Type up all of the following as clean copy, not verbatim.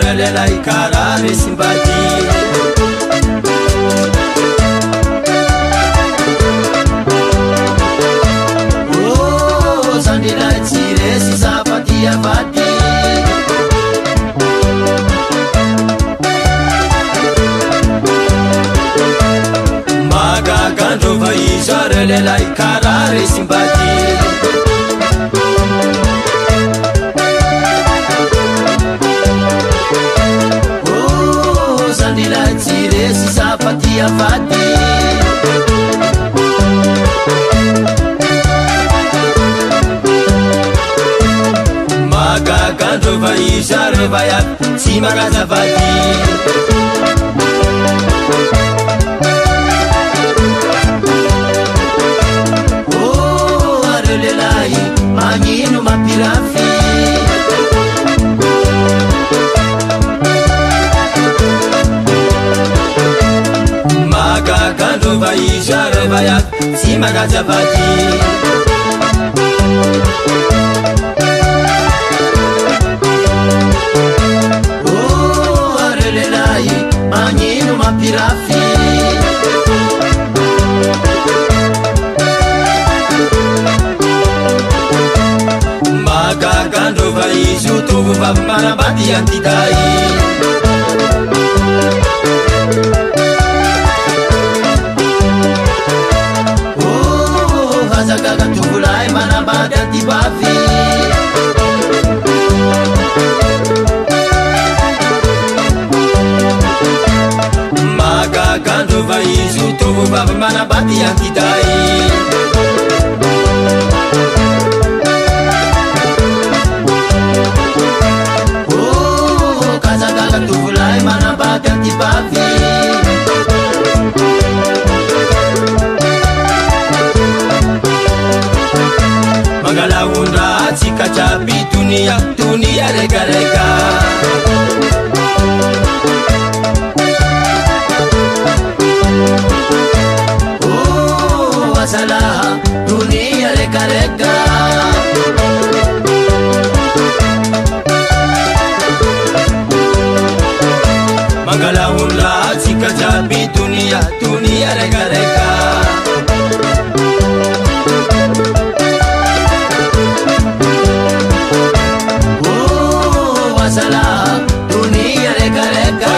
relelay karare simbati Sandilay tsire si sapati avati Magagandro vaiza relelay karare simbati Sandilay tsire si sapati avati Magagandro vaiza revayat si magazavati Arelelay magnino mampirafi Magagandro vaiza revayat si magazavati Magnino mampirafi Magagandro vaizo tovo vavy manambady antiday Hazagaga tovolay manambady antivavy Magagandro vaizo tovo vavy manambady antiday Kazagaga tovolay manambady antivavy Mangalaondra tsika jiaby tonia regarega Salaha dunia reka-reka Mangalaondra tsika jiaby dunia reka-reka Salaha dunia reka-reka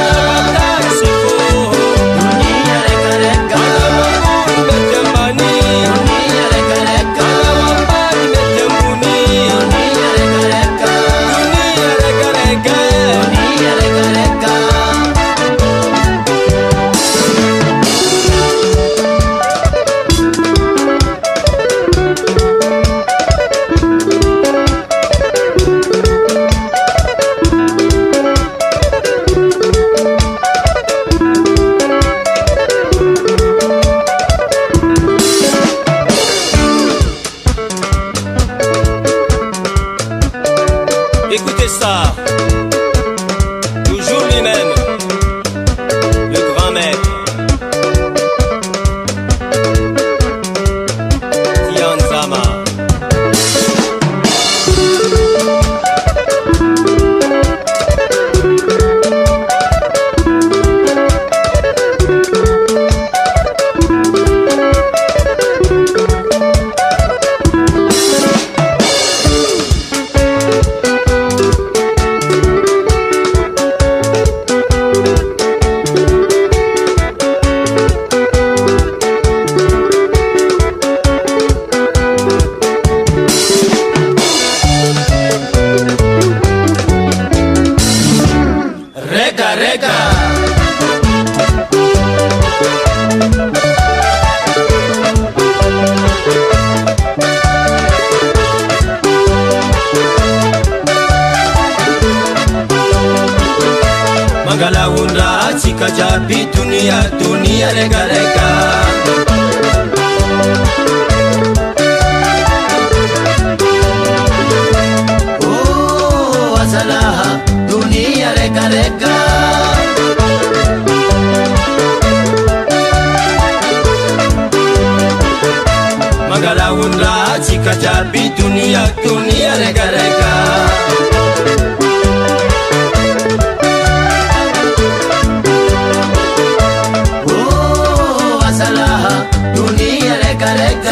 Écoutez ça, toujours lui-même, le grand maître, Tianzama. Mangalaondra tsika jiaby dunia reka-reka Salaha dunia reka-reka Mangalaondra tsika jiaby dunia reka-reka dunia lekaleka